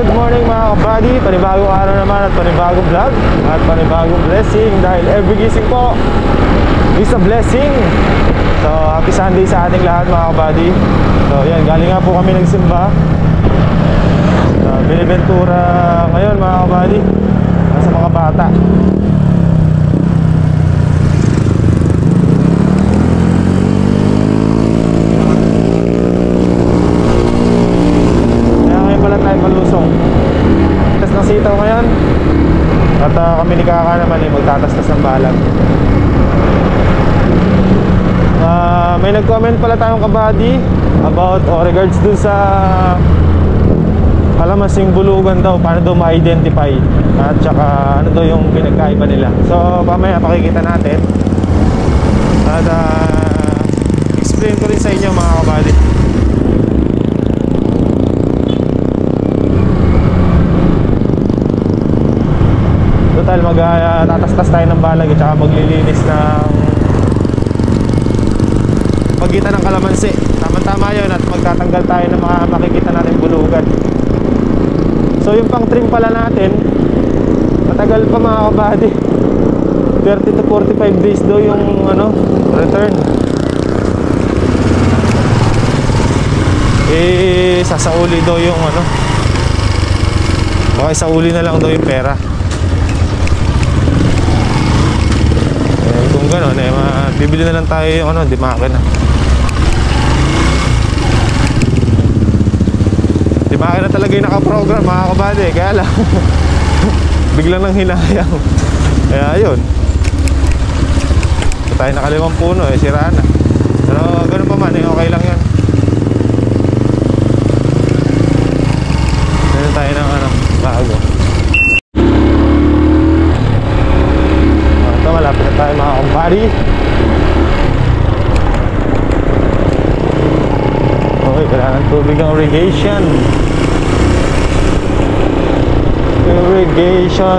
good morning mga kabady. Panibagong araw naman at panibagong vlog at panibagong blessing. Dahil every gising po is a blessing. So happy Sunday sa ating lahat mga kabady. So yan, galing nga po kami nagsimba sa Biniventura ngayon mga kabady, sa mga bata. Malusong tas ng sitaw ngayon at kami ni Kaka naman magtatastas ng balag. May nag-comment pala tayong kabady about regards dun sa kalamasing bulugan daw, paano daw ma-identify at saka ano daw yung pinagkaiba nila. So mamaya pakikita natin at explain ko rin sa inyo mga kabady. Total magtatastas tayo ng balag at saka maglilinis ng pagitan ng kalamansi. Tama-tama yun at magtatanggal tayo ng mga makikita natin bulugan. So yung pang trim pala natin matagal pa mga kabady, 30 to 45 days daw yung return. Sasauli daw yung baka isauli na lang daw yung pera. Kung gano'n bibili na lang tayo yung di makina. Di makina talaga yung nakaprogram mga kabady, kaya lang biglang nang hinayang. Kaya yun, so tayo nakalimang puno sira na. Pero gano'n pa man okay lang yun. Gano'n tayo ng bago. Malapit na tayo mga kumpari. Okay, kailangan ng tubig ang irrigation.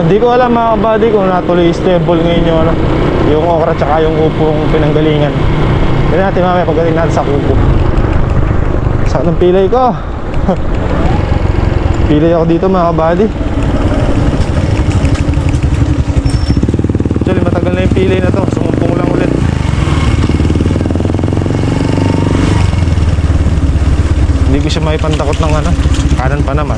Di ko alam mga kabady kung natuloy stable ngayon yung okra tsaka yung upong pinanggalingan. Hindi natin mamaya pagdating natin sa kuko. Sakit ng pilay ko. Pilay ako dito mga kabady. Actually matagal na yung pilay na to, sumumpong lang ulit. Hindi ko siya maipantakot ng kanan pa naman.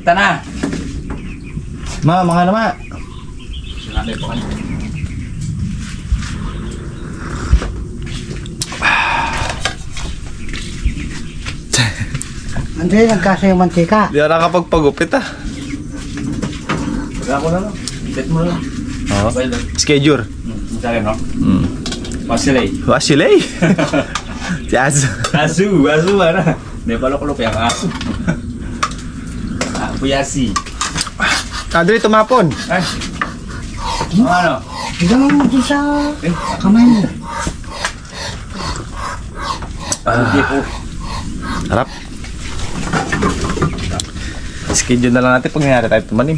Punta na! Mga nama! Sinabi po kanina. Andre, nagkasa yung mantika. Di na nakapagpagupit Pag ako na lang. Bet mo lang. Oo. Schedule. Masaya no? Wasilay. Wasilay? Si Azu. Azu mana? May balok-lok yung aso. Puyasi. Andre, tumapon. Ay. Ano? Higang mo dun sa kamay mo. Hindi po. Harap. Schedule na lang natin pag nangyari tayo tumanim.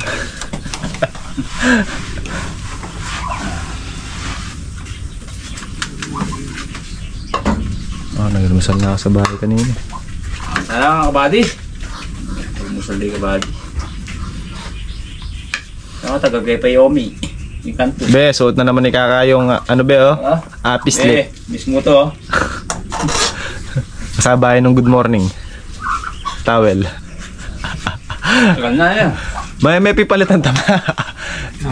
Nagrumusal na ako sa bahay kanina. Sana mga kabady. Nagrumusal din kabady. Ako taga-gay pa yomi. Yung kanto. Be, suot na naman ni Kaka yung apis lit. Mismo to Kasabay nung good morning towel. Tagal na yan. May pipalitan tama.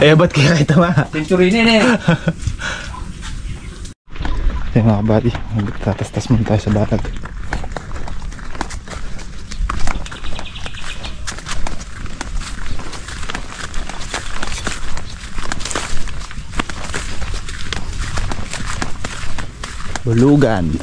Ba't kaya kayo tama? Century na yan Mga kabady, tatas-tas muna tayo sa balag. Bulugan.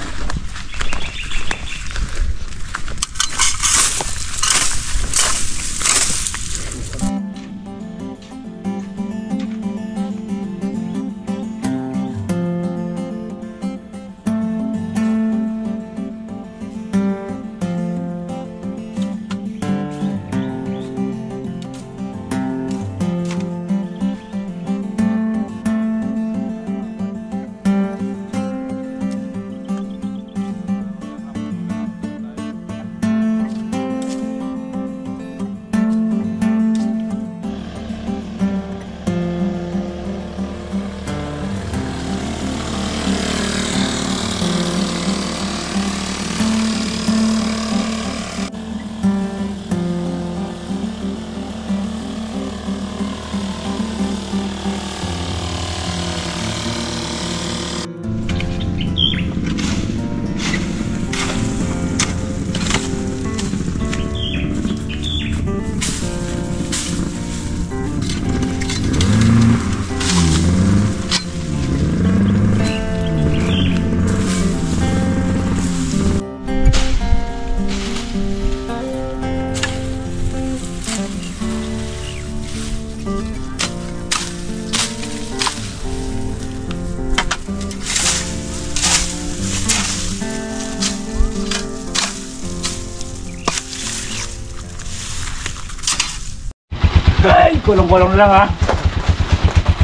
Kulong-kulong lang ha.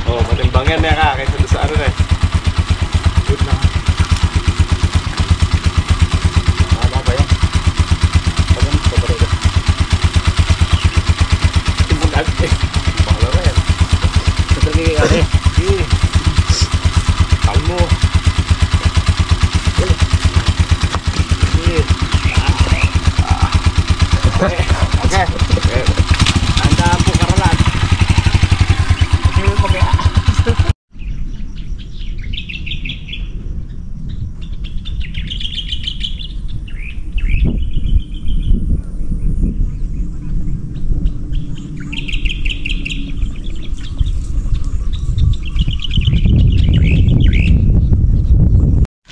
Oh, matimbang yan ka kaysa doon sa ano na eh. Good lang. Tama ba yan? Pagano ko ba rin? Timbang eh. Bakala ba yan? Sadali ano eh. Kalmo. Okay. Handa po karalan. Hindi mo pagkaya.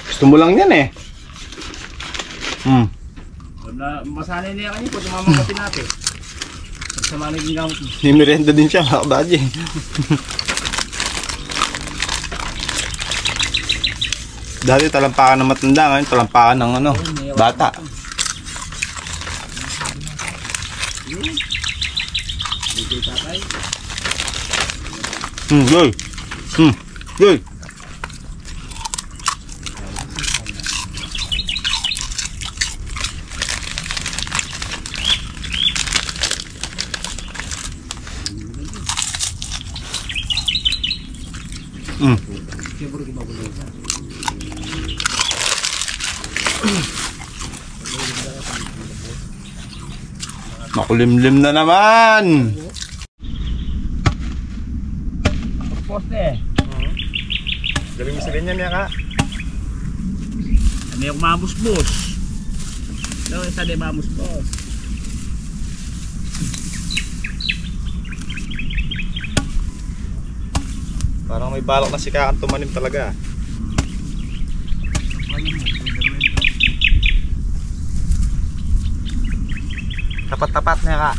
Gusto mo lang yan eh. Masanay na yan kanina po sa mamamatin natin. Sama na yung gamit mo. May merienda din siya, mga kabady. Dati talampakan ng matanda, ngayon talampakan ng ano, bata. Goy. Goy. Makulimlim na naman. Poste. Galing mo sa ganyan yan ka. Ano yung mamusbos? No, isa din mamusbos. Parang may balak na si Kakan tumanim talaga. Tapat-tapat na ka.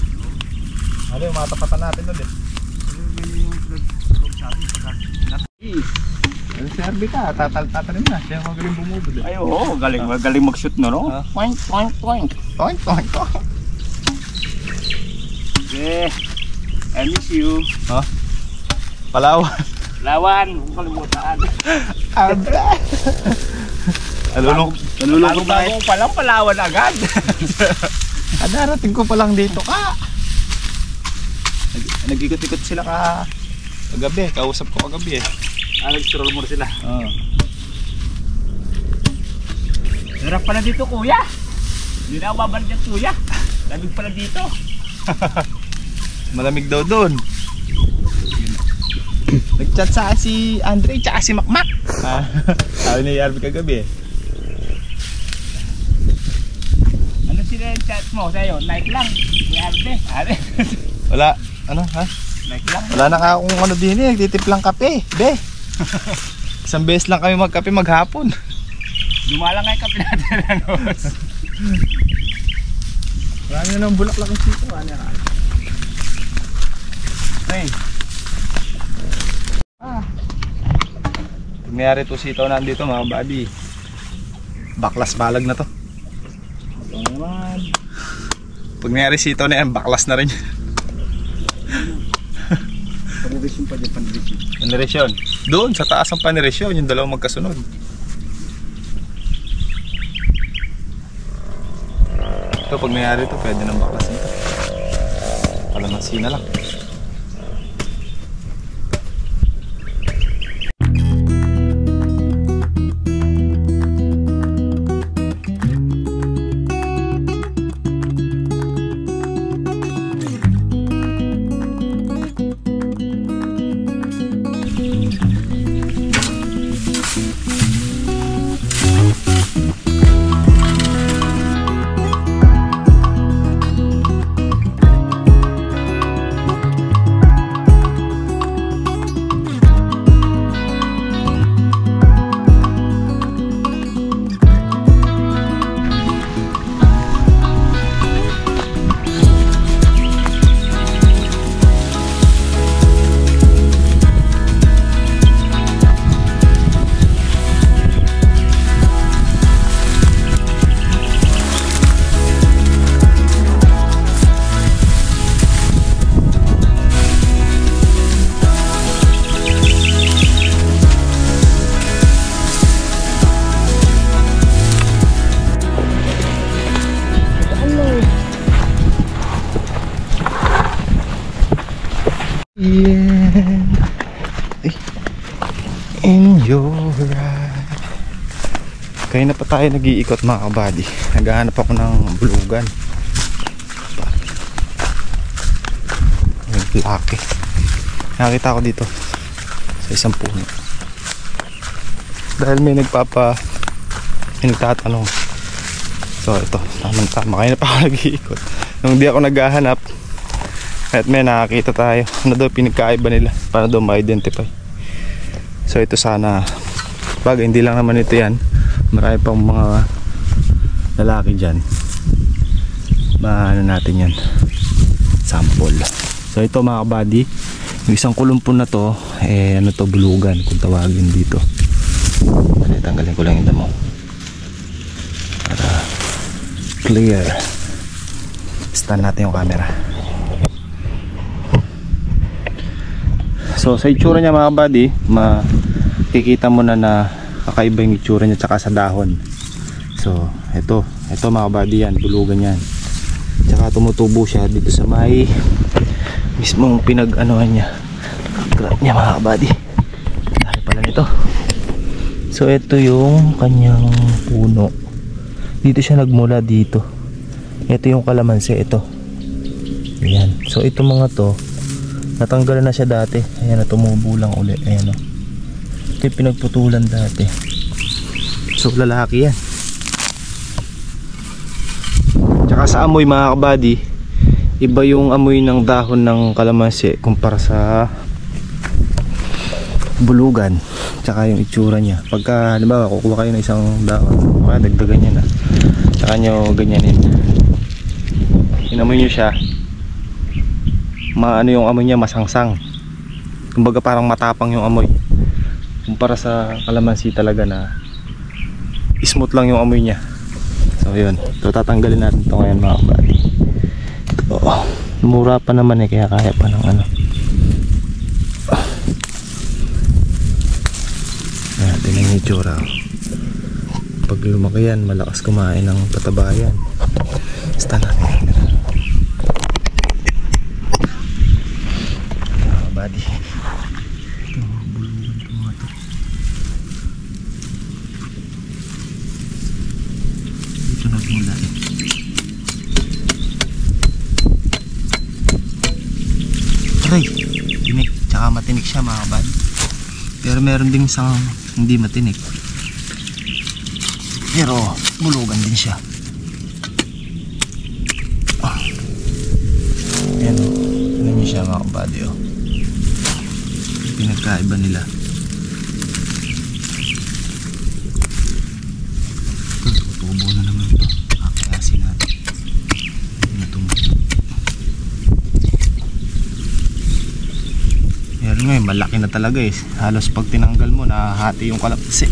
Ano yung mga tapatan natin nun eh. Serbi ka, tatanim na. Siya magaling bumubod eh. Ay oo, galing mag-shoot no, no? Poink, poink, poink. Toink, toink, toink. Okay, I miss you. Ha? Palawan. Lawan, kalimutan. Aba. Nalulungkot na Bago pa lang Palawan agad. Darating ko pa lang dito ka. Nag-ikot-ikot sila kagabi. Kausap ko kagabi eh. Nag-stroll mo sila. Oo. Hirap pala dito kuya. Hindi na ako babalik dyan kuya. Lamig pala dito. Malamig daw doon. Nag-chat sa si Andre tsaka si Makmak. Sabi ni Arby kagabi eh. Ano sila yung chat mo sa'yo? Night lang. Ate. Wala. Ano ha? Night lang. Wala na ka akong ano din eh. Nagtitip lang kape. Be. Isang beses lang kami magkape maghapon. Dumalang nga yung kape natin. Marami na ng bulaklak ng sito. Ano yan? Hey. Pag nangyari ito sitaw nandito mga buddy, baklas balag na to. Ito naman. Pag nangyari sitaw na yan, baklas na rin. Panirisyon pa dyan, panirisyon. Panirisyon. Doon sa taas ang panirisyon, yung dalawang magkasunod. Ito pag nangyari ito, pwede nang baklas nito. Kalamansi na lang. end in your eyes. Kaya na pa tayo nag-iikot mga kabady. Naghahanap ako ng bulugan. Laki. Nakita ko dito sa isang puno. Dahil may nagtatanong. So ito, tama. Kaya na pa ako nag-iikot. Nung di ako naghahanap, at may nakakita tayo. Ano daw pinagkaiba nila para daw ma-identify. So ito sana, bagay hindi lang naman ito yan. Marami pang mga lalaki dyan. Ano natin yan, sample. So ito mga kabady, yung isang kulumpon na to, ano to, bulugan kung tawagin dito. Tanggalin ko lang yung damo para clear. Stand natin yung camera. So sa itsura niya mga kabady, makikita mo na kakaiba yung itsura niya tsaka sa dahon. So ito mga kabady, yan, bulugan yan. Tsaka tumutubo siya dito sa may mismong pinag-anuhan niya, grab niya mga kabady. Dahil pala nito. So ito yung kanyang puno. Dito siya nagmula dito. Ito yung kalamansi, ito. Ayan. So ito mga to, natanggalan na siya dati. Ayan na, tumubo lang uli. Ayan o. Ito yung pinagputulan dati. So lalaki yan. Tsaka sa amoy mga kabady, iba yung amoy ng dahon ng kalamansi kumpara sa bulugan. Tsaka yung itsura niya. Pagka halimbawa kukuha kayo ng isang dahon, dagdagan niya na, tsaka nyo ganyanin, inamoy nyo siya, ano yung amoy niya, masangsang. Kumbaga parang matapang yung amoy kumpara sa kalamansi talaga na smooth lang yung amoy niya. So yun, so tatanggalin natin ito ngayon mga kabady. Mura pa naman kaya kaya pa ng ano. Ayan, tingnan yung itsura. Pag lumaki yan, malakas kumain ng patabayan. Basta natin. Kabady. Ito, bulugan ito mga ito. Dito nagmula eh. Aray, tinik, tsaka matinik siya mga kabady. Pero meron ding isang hindi matinik, pero bulugan din siya. Ayan o, ano nyo siya mga kabady o, pinagkaiba nila. Tutubo na naman ito, kakayasin natin. Ngayon malaki na talaga eh. Halos pag tinanggal mo nahahati yung kalapsi.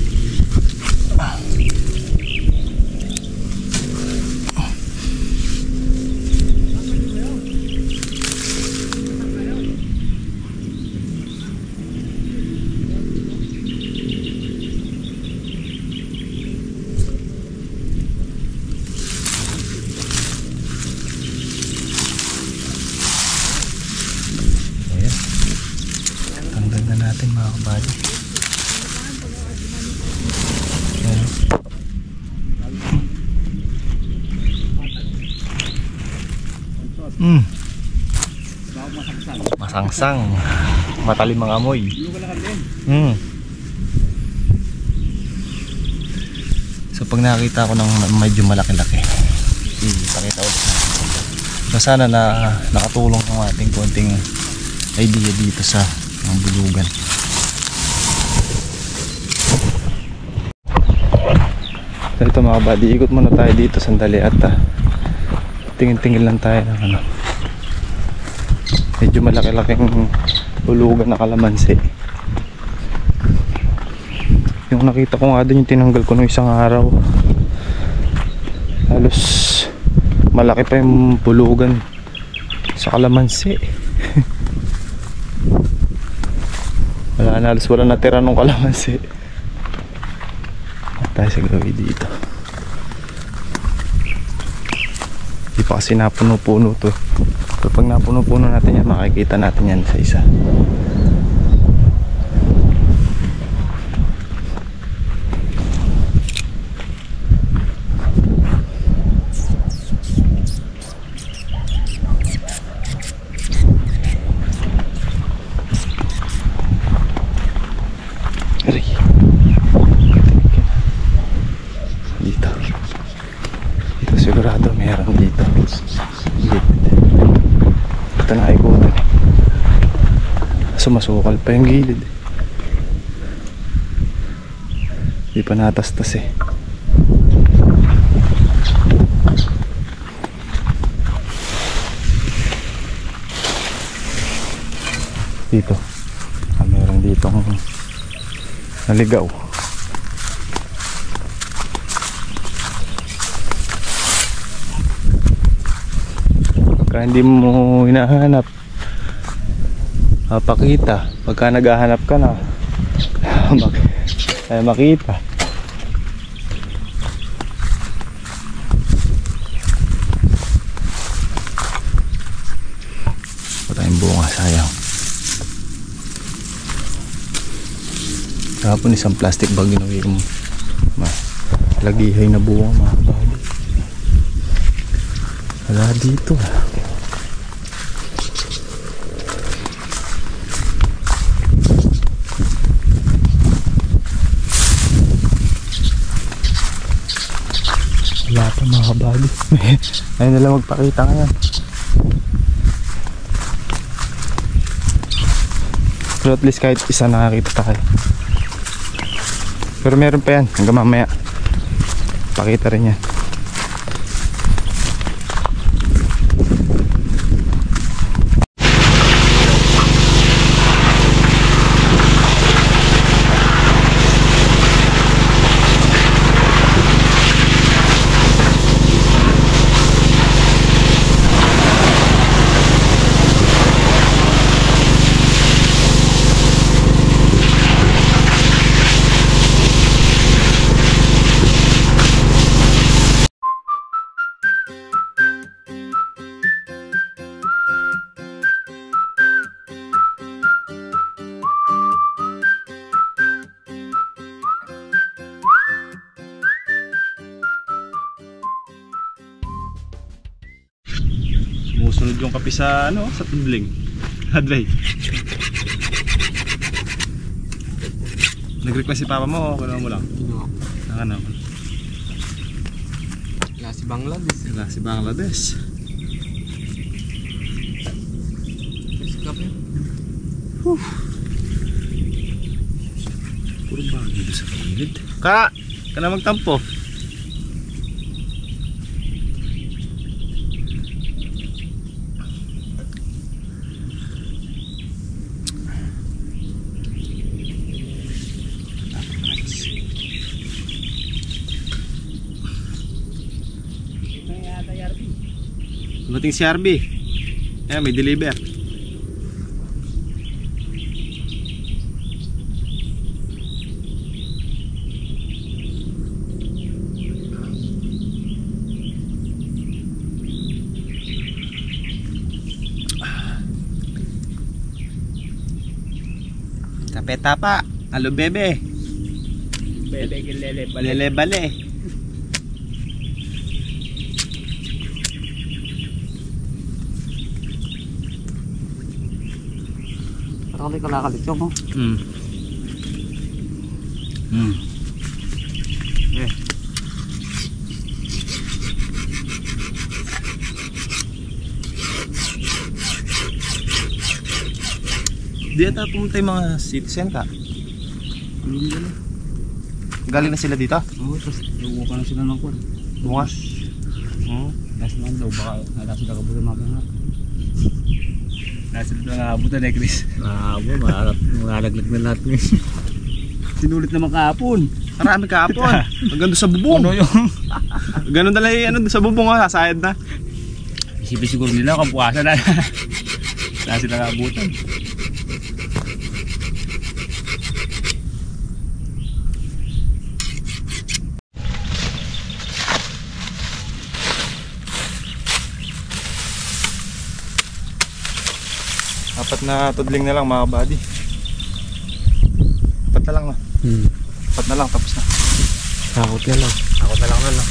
Natin mga kabady. Masangsang, matalim ang amoy. So pag nakita ko ng medyo malaki-laki, ipakita ulit natin. So sana na nakatulong ng ating konting idea dito sa ang bulugan. So ito mga kabady, ikot muna tayo dito sandali at tingin-tingin lang tayo ng ano, medyo malaki-laking bulugan na kalamansi. Yung nakita ko nga doon, yung tinanggal ko nung isang araw, halos malaki pa yung bulugan sa kalamansi. Wala na, halos wala natira nung kalamansi. At tayo sa gawi dito. Di pa kasi napuno-puno to. So pag napuno-puno natin yan, makikita natin yan sa isa. Dito. Dito sigurado meron dito. Ito na ikutan eh. Sumasukal pa yung gilid eh. Di pa natastas eh. Dito. Meron ditong naligaw. Pagka hindi mo hinahanap, pakita. Pagka naghahanap ka na, ay makita. Patayong bunga, sayang. Kahapon isang plastic bag ginawi ko. Lagihay na bunga mga kabady. Wala dito ah. Wala pa mga kabady. Ayun na lang magpakita ngayon. Pero at least kahit isa nakakita tayo. Pero meron pa yan hanggang mamaya. Pakita rin yan. Sumusunod yung kape sa ano, sa tudling. Hadlay. Nag-request si papa mo o kuno mo lang? Oo. Ano? Klase Bangladesh. Klase Bangladesh. Kape. Puro bagay doon sa gilid. Ka na magtampo. Dumating si RB. Ayan, may deliver. Kape tapa. Halo bebe. Bebe, gilele, Balele bale. Parang may kalakalit ko mo. Eh. Di ata pumunta yung mga citizen ka. Galing na sila dito? Oo, tapos luwa ka na sila ng kwan. Bunga? Oo. Nasa naman daw, baka nasa sila kabulan makangat. Nasa dito nga abutan eh, Chris. Malalaglag na lahat ngayon. Sinulit naman kahapon. Marami kahapon. Hanggang doon sa bubong. Ano yung... Ganun talaga yung ano, sa bubong ha, sasayad na. Isipin siguro nila kung bukasan na. Nasa sila nga abutan. Apat na tudling na lang mga buddy. Apat na lang na. Apat na lang, tapos na. Takot na lang. Ako na lang nun no.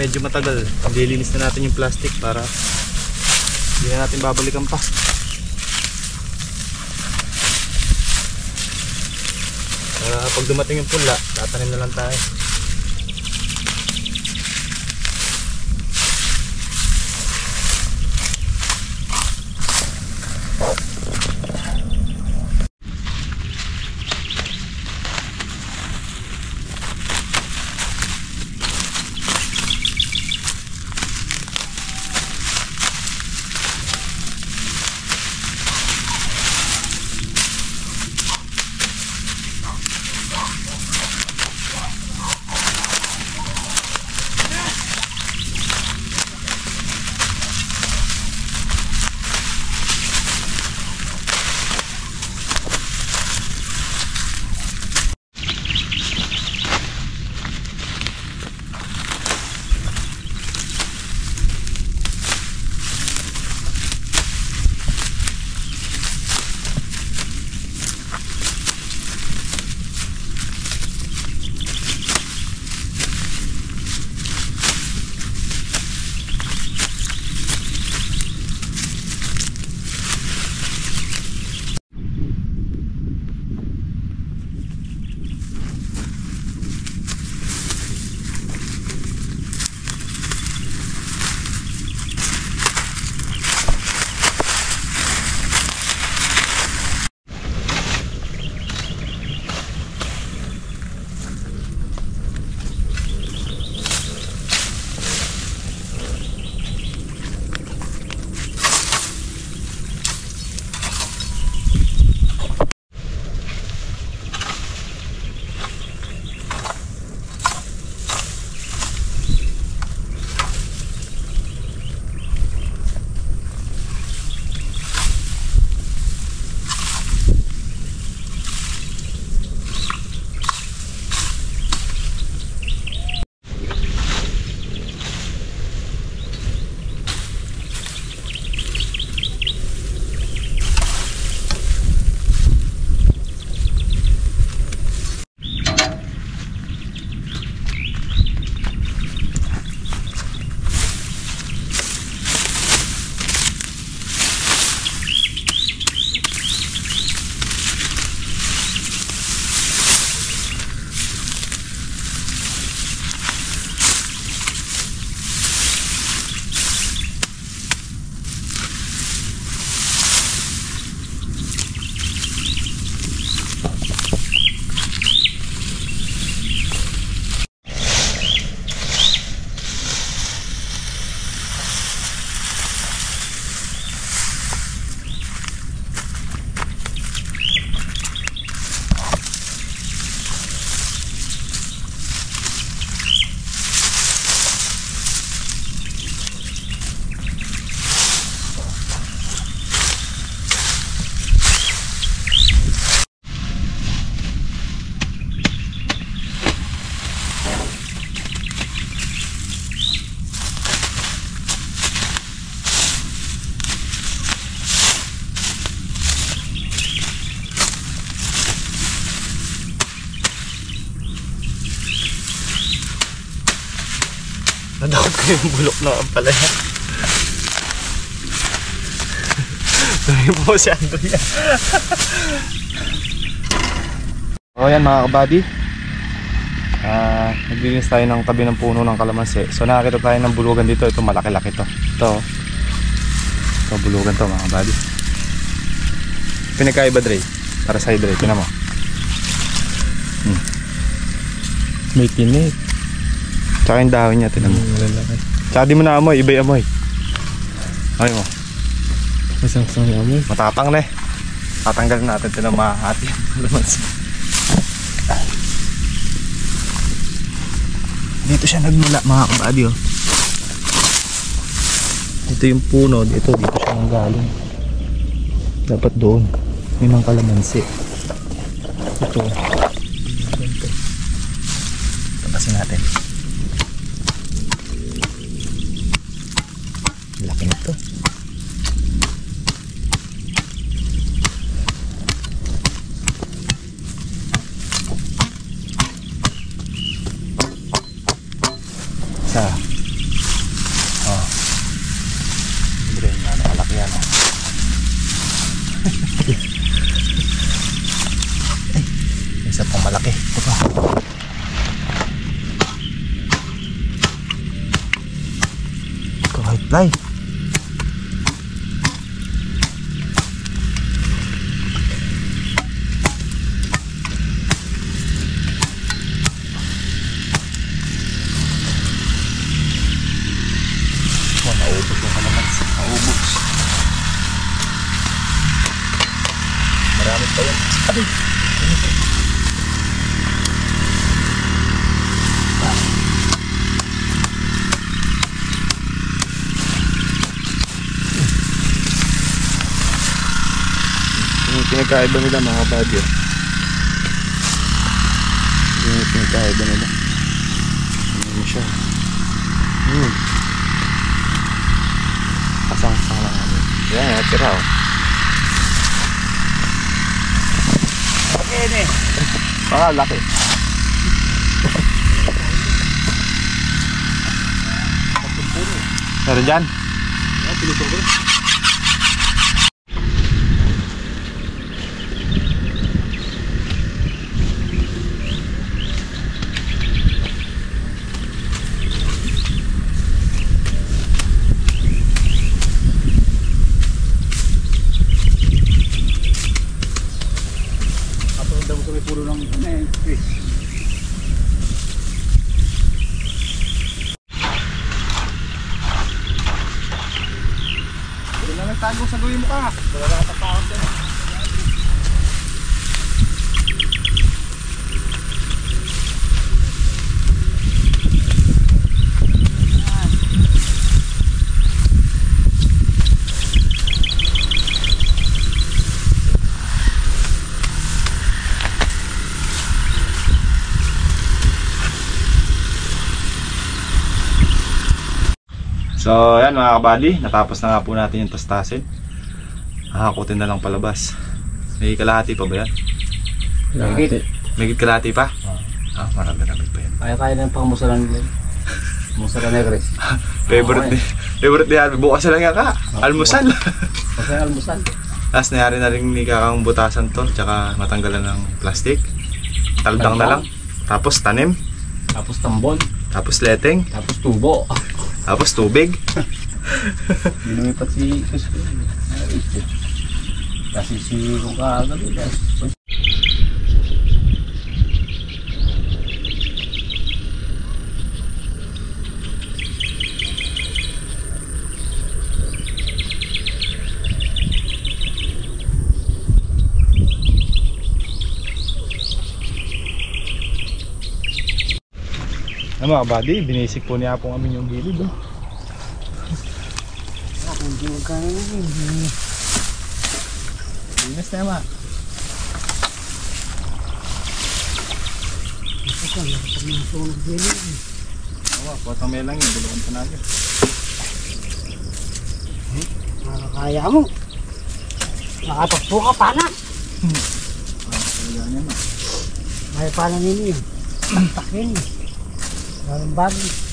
Medyo matagal. Nililinis na natin yung plastic para hindi na natin babalikan pa. Pag dumating yung pula, tatanim na lang tayo. Nadakot ko yung bulok na ampalaya. Sabi po si Andrea. O yan mga kabady, naglilinis tayo ng tabi ng puno ng kalamansi. So nakakita tayo ng bulugan dito. Ito malaki-laki to. Ito bulugan to mga kabady. Pinagkaiba Dre. Para sa Dre, tinan mo. May tinik. Tsaka yung dahon niya, tinan mo. Tsaka di mo na amoy, iba'y amoy. Ay mo. Masang-sang amoy. Matapang na eh. Tatanggalin natin, tinan mo mahahati. Dito siya nagmula mga kabady oh. Ito yung puno, dito siya nanggaling. Dapat doon may mga kalamansi. Ito. Palabasin natin. Laki nito. Isa. Oh. Libre na nakalaki yan. Oh. Ay, isa pang malaki. Ito pa. Kahit fly. Naubos yung kalamansi. Naubos. Marami pa yan. Abi! Yung pinagkaiba nila mga badyo. Yung pinagkaiba nila. Ano siya? Pasang-pasang lang namin. Yan, natira oh. Okay, ne. Laki. Meron dyan? Pinutol ko. Puro lang fish. Hindi na nagtago sa gawin mo ka. Wala na tapakot yan. So yan mga kabady, natapos na nga po natin yung tastasin. Hakutin na lang palabas. May kalahati pa ba yan? Kalahati. May kalahati pa? Marami pa yan. Kaya na yung pangmusalan nila. Musalan na Chris. Favorite ni Harvey. Bukas na lang yan ka. Almusal. Kasi almusal. Tapos nangyari na rin ni kakang butasan to. Tsaka matanggalan ng plastic. Taldang na lang. Tapos tanim. Tapos tambon. Tapos leteng. Tapos tubo. Tapos tubig. Lumipat si Chris. Kasi si kung kagabi. Mga kabady, binisik po niya pong amin yung gilid. Hindi magkano na yun. Linas na ma. Ito, nakapagmasong gilid. Patang may lang yun, dalawan pa namin. Makakaya mo. Nakatagpo ka, pana. May pana ninyo. Taktakin. Walang bagay.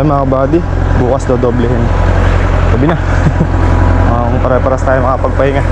tayo mga buddy. Bukas do doblehin. Sabi na. Pare-paras tayo makapagpahinga.